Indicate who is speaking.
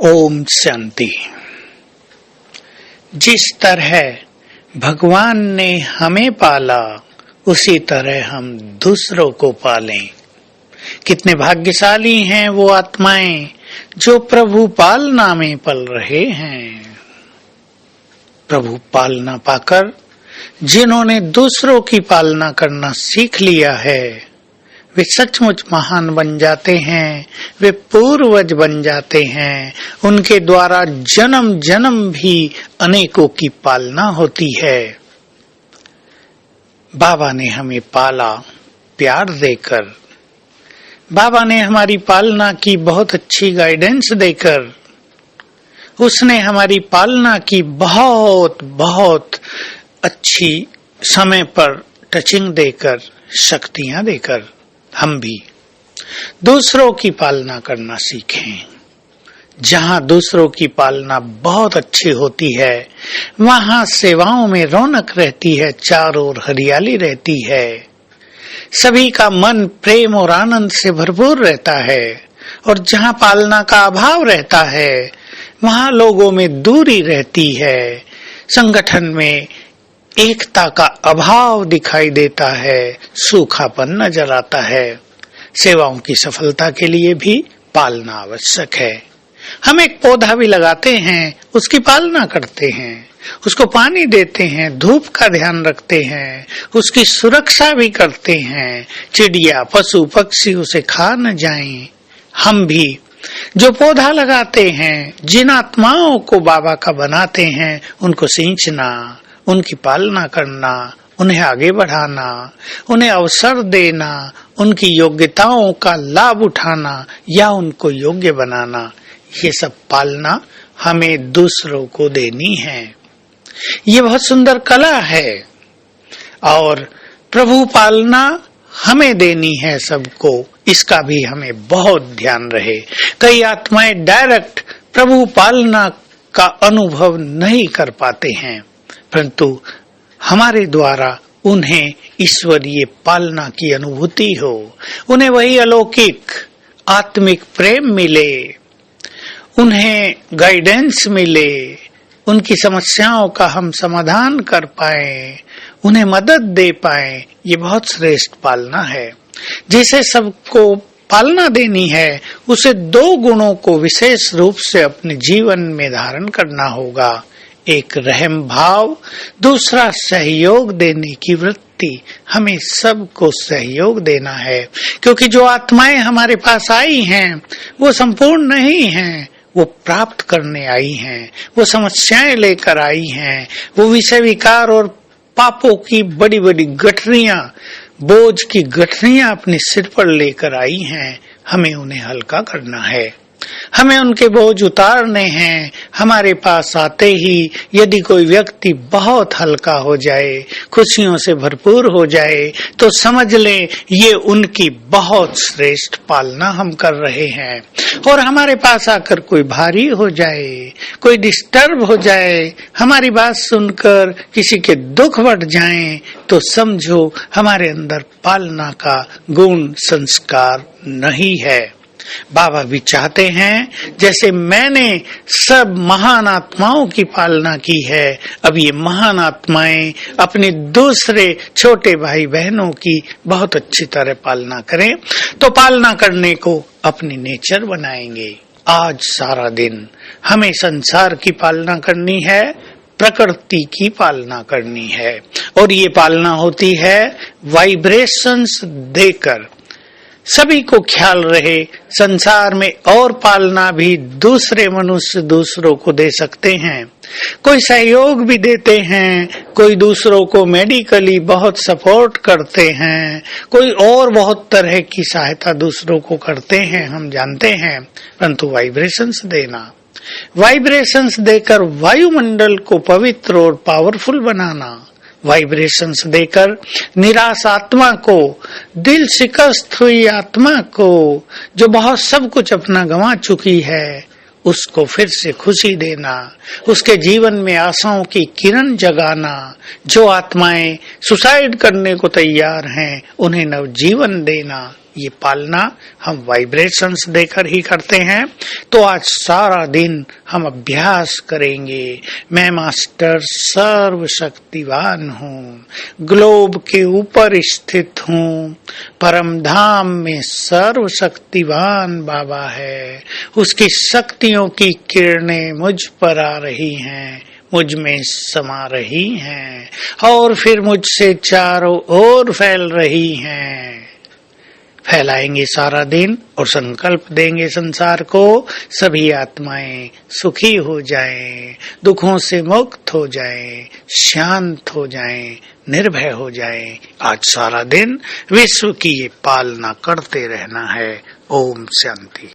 Speaker 1: ओम शांति। जिस तरह भगवान ने हमें पाला उसी तरह हम दूसरों को पालें। कितने भाग्यशाली हैं वो आत्माएं जो प्रभु पालना में पल रहे हैं। प्रभु पालना पाकर जिन्होंने दूसरों की पालना करना सीख लिया है वे सचमुच महान बन जाते हैं, वे पूर्वज बन जाते हैं। उनके द्वारा जन्म जन्म भी अनेकों की पालना होती है। बाबा ने हमें पाला प्यार देकर, बाबा ने हमारी पालना की बहुत अच्छी गाइडेंस देकर, उसने हमारी पालना की बहुत अच्छी समय पर टचिंग देकर, शक्तियां देकर हम भी दूसरों की पालना करना सीखें। जहां दूसरों की पालना बहुत अच्छी होती है वहां सेवाओं में रौनक रहती है, चारों ओर हरियाली रहती है, सभी का मन प्रेम और आनंद से भरपूर रहता है। और जहां पालना का अभाव रहता है वहां लोगों में दूरी रहती है, संगठन में एकता का अभाव दिखाई देता है, सूखापन नजर आता है। सेवाओं की सफलता के लिए भी पालना आवश्यक है। हम एक पौधा भी लगाते हैं, उसकी पालना करते हैं, उसको पानी देते हैं, धूप का ध्यान रखते हैं, उसकी सुरक्षा भी करते हैं, चिड़िया पशु पक्षी उसे खा न जाएं। हम भी जो पौधा लगाते हैं, जिन आत्माओं को बाबा का बनाते हैं, उनको सींचना, उनकी पालना करना, उन्हें आगे बढ़ाना, उन्हें अवसर देना, उनकी योग्यताओं का लाभ उठाना या उनको योग्य बनाना, ये सब पालना हमें दूसरों को देनी है। ये बहुत सुंदर कला है और प्रभु पालना हमें देनी है सबको, इसका भी हमें बहुत ध्यान रहे। कई आत्माएं डायरेक्ट प्रभु पालना का अनुभव नहीं कर पाते हैं, परंतु हमारे द्वारा उन्हें ईश्वरीय पालना की अनुभूति हो, उन्हें वही अलौकिक आत्मिक प्रेम मिले, उन्हें गाइडेंस मिले, उनकी समस्याओं का हम समाधान कर पाएं, उन्हें मदद दे पाएं। ये बहुत श्रेष्ठ पालना है। जिसे सबको पालना देनी है उसे दो गुणों को विशेष रूप से अपने जीवन में धारण करना होगा। एक रहम भाव, दूसरा सहयोग देने की वृत्ति। हमें सबको सहयोग देना है, क्योंकि जो आत्माएं हमारे पास आई हैं वो संपूर्ण नहीं हैं, वो प्राप्त करने आई हैं, वो समस्याएं लेकर आई हैं, वो विषय विकार और पापों की बड़ी बड़ी गठरियां, बोझ की गठरियां अपने सिर पर लेकर आई हैं। हमें उन्हें हल्का करना है, हमें उनके बोझ उतारने हैं। हमारे पास आते ही यदि कोई व्यक्ति बहुत हल्का हो जाए, खुशियों से भरपूर हो जाए, तो समझ लें ये उनकी बहुत श्रेष्ठ पालना हम कर रहे हैं। और हमारे पास आकर कोई भारी हो जाए, कोई डिस्टर्ब हो जाए, हमारी बात सुनकर किसी के दुख बढ़ जाएं, तो समझो हमारे अंदर पालना का गुण संस्कार नहीं है। बाबा भी चाहते हैं जैसे मैंने सब महान आत्माओं की पालना की है, अब ये महान आत्माएं अपने दूसरे छोटे भाई बहनों की बहुत अच्छी तरह पालना करें। तो पालना करने को अपनी नेचर बनाएंगे। आज सारा दिन हमें संसार की पालना करनी है, प्रकृति की पालना करनी है, और ये पालना होती है वाइब्रेशंस देकर। सभी को ख्याल रहे संसार में और पालना भी दूसरे मनुष्य दूसरों को दे सकते हैं, कोई सहयोग भी देते हैं, कोई दूसरों को मेडिकली बहुत सपोर्ट करते हैं, कोई और बहुत तरह की सहायता दूसरों को करते हैं, हम जानते हैं। परंतु वाइब्रेशंस देना, वाइब्रेशंस देकर वायुमंडल को पवित्र और पावरफुल बनाना, वाइब्रेशंस देकर निराश आत्मा को, दिल शिकस्त हुई आत्मा को, जो बहुत सब कुछ अपना गंवा चुकी है, उसको फिर से खुशी देना, उसके जीवन में आशाओं की किरण जगाना। जो आत्माएं सुसाइड करने को तैयार हैं उन्हें नवजीवन देना, ये पालना हम वाइब्रेशंस देकर ही करते हैं। तो आज सारा दिन हम अभ्यास करेंगे। मैं मास्टर सर्वशक्तिवान हूँ, ग्लोब के ऊपर स्थित हूँ, परम धाम में सर्वशक्तिवान बाबा है, उसकी शक्तियों की किरणें मुझ पर आ रही हैं, मुझ में समा रही हैं और फिर मुझसे चारों ओर फैल रही हैं। फैलाएंगे सारा दिन और संकल्प देंगे संसार को, सभी आत्माएं सुखी हो जाएं, दुखों से मुक्त हो जाएं, शांत हो जाएं, निर्भय हो जाएं। आज सारा दिन विश्व की ये पालना करते रहना है। ओम शांति।